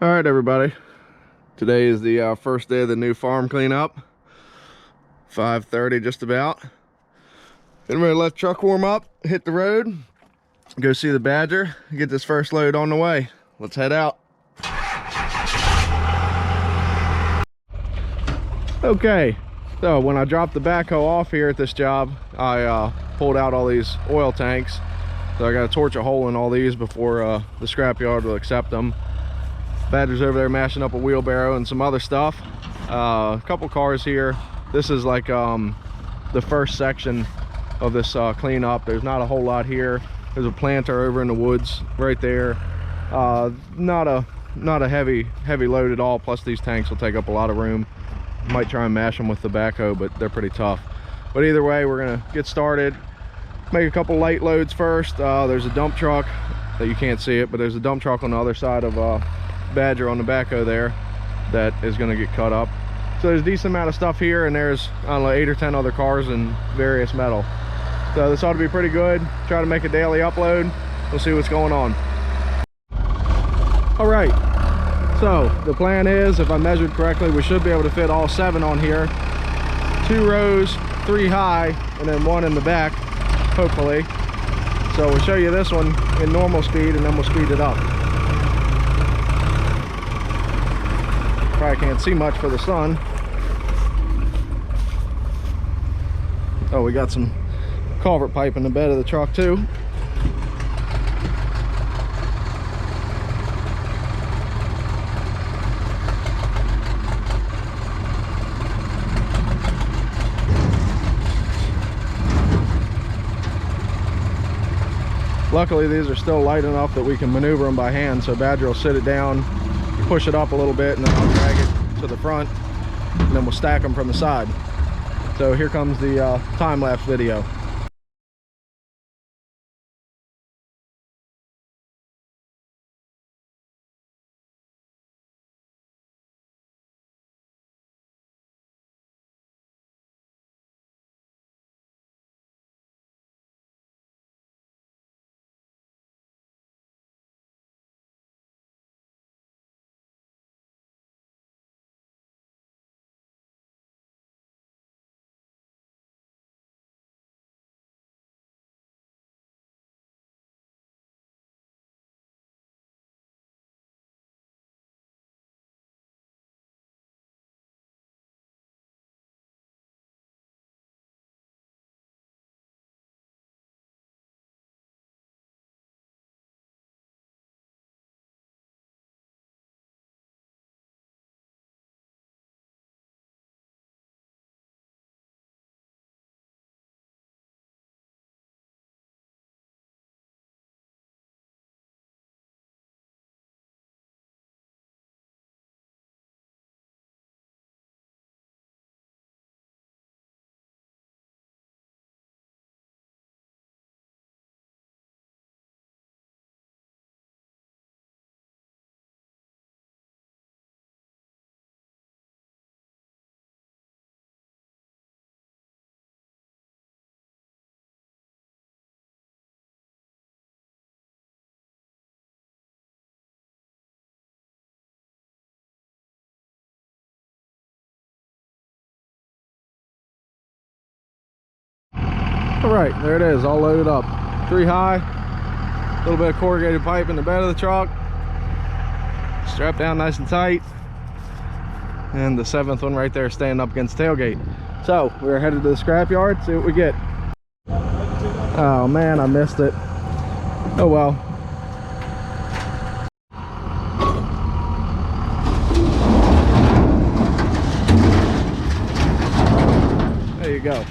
All right, everybody. Today is the first day of the new farm cleanup. 5:30 just about. Getting ready to let the truck warm up, hit the road, go see the Badger, get this first load on the way. Let's head out. Okay, so when I dropped the backhoe off here at this job, I pulled out all these oil tanks. So I got to torch a hole in all these before the scrapyard will accept them. Badger's over there mashing up a wheelbarrow and some other stuff. A couple cars here. This is like the first section of this cleanup. There's not a whole lot here. There's a planter over in the woods right there. Not a heavy load at all. Plus these tanks will take up a lot of room. Might try and mash them with the backhoe, but they're pretty tough. But either way, we're gonna get started. Make a couple light loads first. There's a dump truck that you can't see it, but there's a dump truck on the other side of Badger on the backhoe there that is going to get cut up. So there's a decent amount of stuff here, and there's, I don't know, 8 or 10 other cars and various metal. So this ought to be pretty good. Try to make a daily upload. We'll see what's going on. All right, so the plan is, if I measured correctly, we should be able to fit all 7 on here. 2 rows, 3 high, and then 1 in the back, hopefully. So we'll show you this one in normal speed, and then we'll speed it up. Probably can't see much for the sun. Oh, we got some culvert pipe in the bed of the truck too. Luckily these are still light enough that we can maneuver them by hand, so Badger will sit it down, push it up a little bit, and then I'll drag it to the front, and then we'll stack them from the side. So here comes the time-lapse video. All right, there it is, all loaded up. 3 high, a little bit of corrugated pipe in the bed of the truck, strapped down nice and tight, and the 7th one right there standing up against the tailgate. So we're headed to the scrapyard, see what we get. Oh man, I missed it. Oh well. There you go.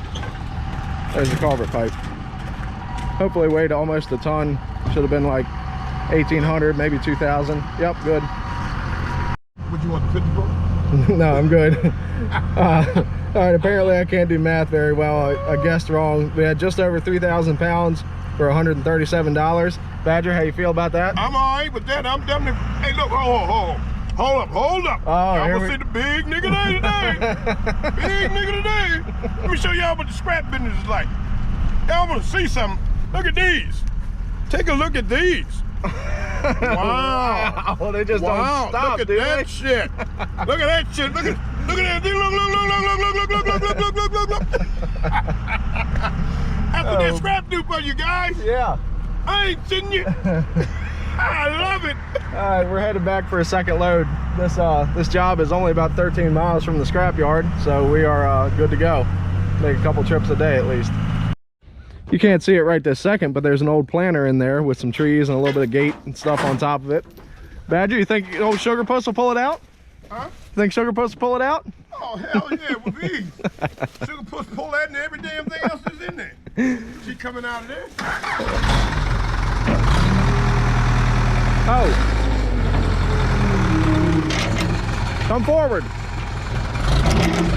There's the culvert pipe. Hopefully weighed almost a ton. Should have been like 1,800, maybe 2,000. Yep, good. Would you want the 50 for? No, I'm good. All right, apparently I can't do math very well. I guessed wrong. We had just over 3,000 pounds for $137. Badger, how you feel about that? I'm all right with that. I'm done. Hey, look, hold up. Oh, y'all gonna see the big nigga today. Big nigga today. Let me show y'all what the scrap business is like. Y'all wanna see something? Look at these. Take a look at these. Wow. Wow, they just Wow. don't stop, Look do at they? that shit. Look at that shit. Look at that. Look. After that scrap do for you guys. Yeah. I ain't seen you. I love it. All right, we're headed back for a second load. This job is only about 13 miles from the scrapyard, so we are good to go. Make a couple trips a day at least. You can't see it right this second, but there's an old planter in there with some trees and a little bit of gate and stuff on top of it. Badger, you think old Sugar Puss will pull it out? Huh? Think Sugar Puss will pull it out? Oh, hell yeah, with ease. Sugar Puss pull that and every damn thing else is in there. She coming out of there. Oh. Come forward.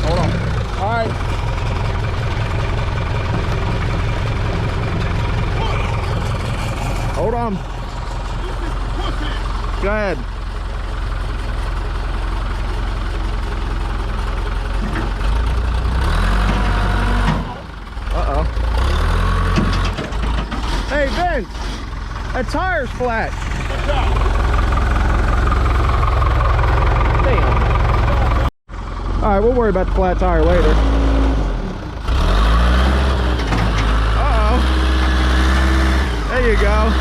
Hold on. All right. Hold on. Go ahead. Uh-oh. Hey, Vince. That tire's flat. Damn. All right, we'll worry about the flat tire later. Uh-oh. There you go.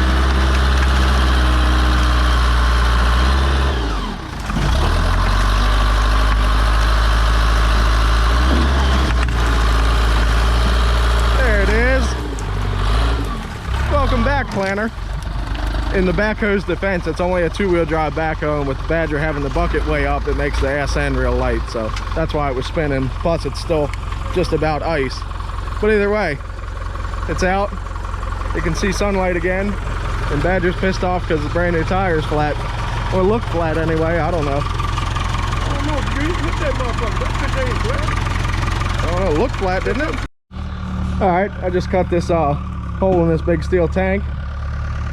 There it is. Welcome back, planter. In the backhoe's defense, it's only a two-wheel drive backhoe, and with the Badger having the bucket way up, it makes the ass end real light, so that's why it was spinning. Plus, it's still just about ice. But either way, it's out. You can see sunlight again, and Badger's pissed off because the brand new tire's flat. Or look flat anyway, I don't know. I don't know, dude. Hit that motherfucker. That shit ain't flat. I don't know, it looked flat, didn't it? All right, I just cut this hole in this big steel tank.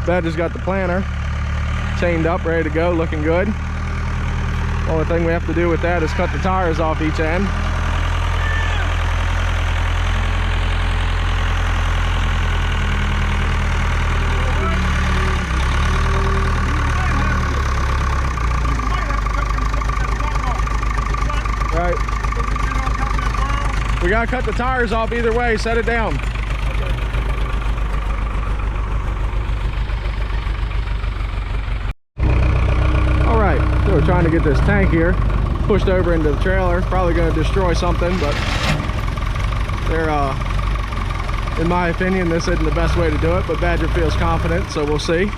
Badger's got the planter chained up, ready to go, looking good. Only thing we have to do with that is cut the tires off each end. Right. We gotta cut the tires off either way, set it down. So we're trying to get this tank here pushed over into the trailer. Probably going to destroy something, but in my opinion, this isn't the best way to do it, but Badger feels confident, so we'll see.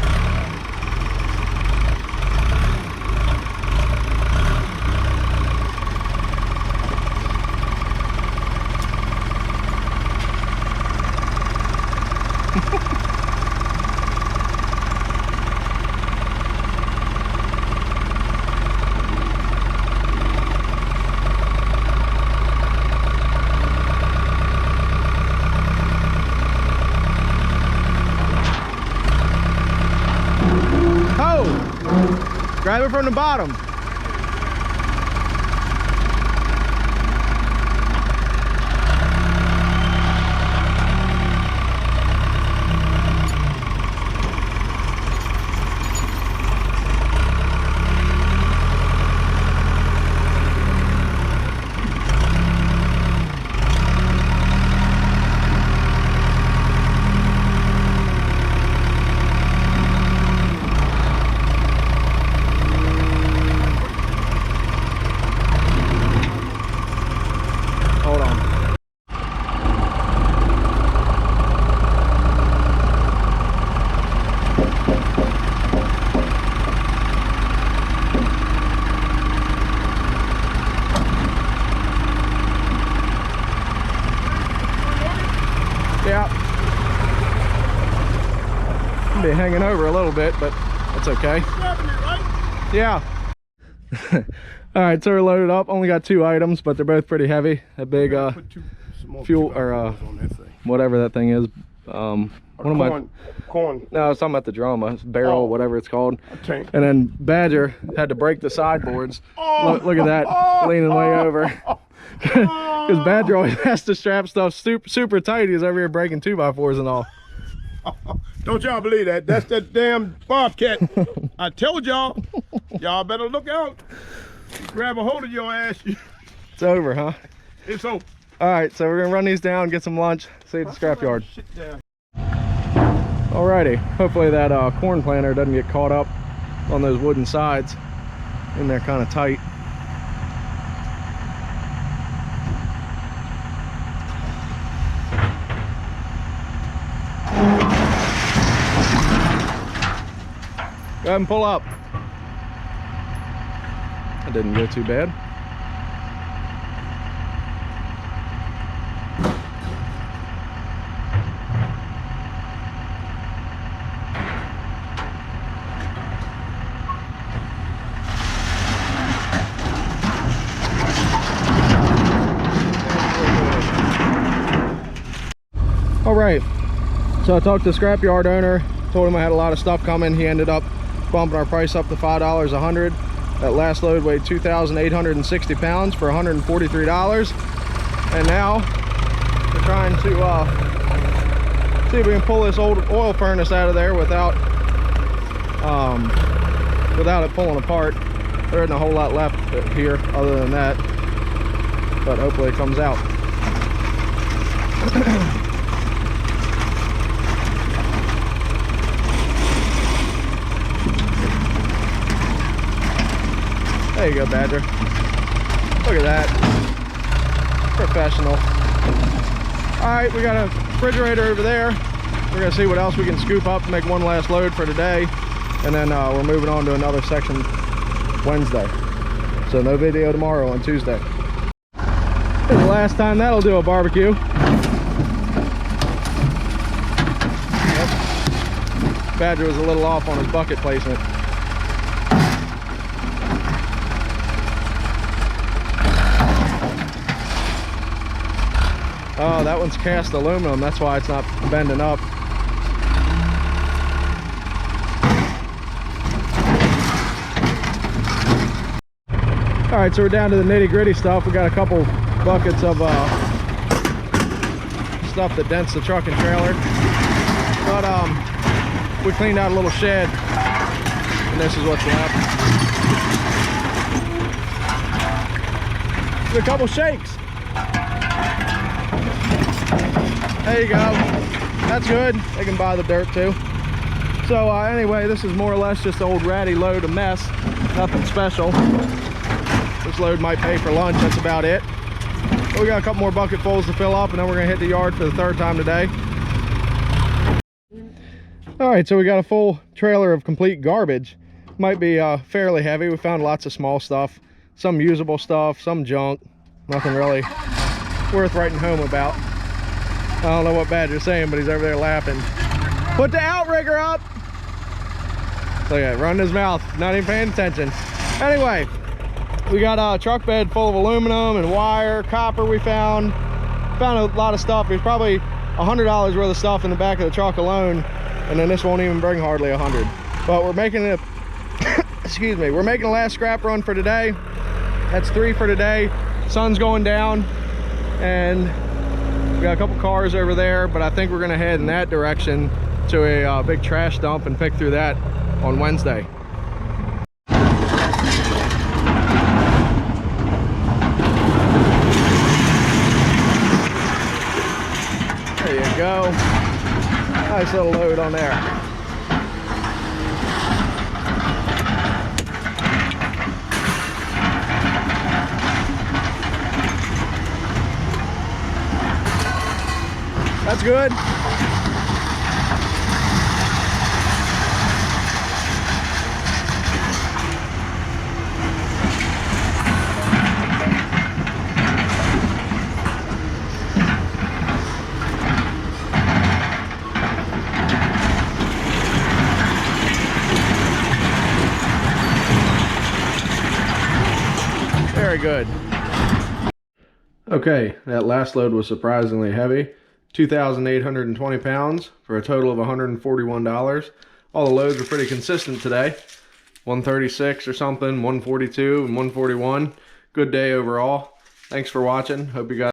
Grab it from the bottom. Yeah. Be hanging over a little bit, but that's okay. Yeah. All right, so we're loaded up. Only got 2 items, but they're both pretty heavy. A big fuel or whatever that thing is. Corn. No, it's talking about the drum, barrel, whatever it's called. Tank. And then Badger had to break the sideboards. Look at that, leaning way over. Because Badger always has to strap stuff super tight. He's over here breaking 2x4s and all. Don't y'all believe that? That's that damn bobcat. I told y'all. Y'all better look out. Grab a hold of your ass. It's over, huh? It's over. All right, so we're gonna run these down, get some lunch, see you at the scrapyard. Shit down. Alrighty, hopefully that corn planter doesn't get caught up on those wooden sides. In there kind of tight. Go ahead and pull up. That didn't go too bad. All right, so I talked to the scrapyard owner, told him I had a lot of stuff coming. He ended up bumping our price up to $5 a hundred. That last load weighed 2,860 pounds for $143. And now we're trying to see if we can pull this old oil furnace out of there without it pulling apart. There isn't a whole lot left here other than that, but hopefully it comes out. There you go, Badger. Look at that. Professional. Alright, we got a refrigerator over there. We're going to see what else we can scoop up to make one last load for today. And then we're moving on to another section Wednesday. So no video tomorrow on Tuesday. This is the last time that'll do a barbecue. Yep. Badger was a little off on his bucket placement. Oh, that one's cast aluminum. That's why it's not bending up. All right, so we're down to the nitty-gritty stuff. We got a couple buckets of stuff that dents the truck and trailer. But we cleaned out a little shed, and this is what's left. There's a couple shakes. There you go. That's good. They can buy the dirt too. So anyway, this is more or less just an old ratty load of mess. Nothing special. This load might pay for lunch. That's about it. But we got a couple more bucketfuls to fill up, and then we're gonna hit the yard for the third time today. All right, so we got a full trailer of complete garbage. Might be fairly heavy. We found lots of small stuff, some usable stuff, some junk. Nothing really worth writing home about. I don't know what Badger's saying, but he's over there laughing. Put the outrigger up! Look at it, running his mouth, not even paying attention. Anyway, we got a truck bed full of aluminum and wire, copper we found. Found a lot of stuff. There's probably $100 worth of stuff in the back of the truck alone, and then this won't even bring hardly 100. But we're making it, excuse me, we're making the last scrap run for today. That's 3 for today. Sun's going down, and we got a couple cars over there, but I think we're gonna head in that direction to a big trash dump and pick through that on Wednesday. There you go. Nice little load on there. That's good. Very good. Okay, that last load was surprisingly heavy. 2,820 pounds for a total of $141. All the loads are pretty consistent today. 136 or something, 142 and 141. Good day overall. Thanks for watching. Hope you guys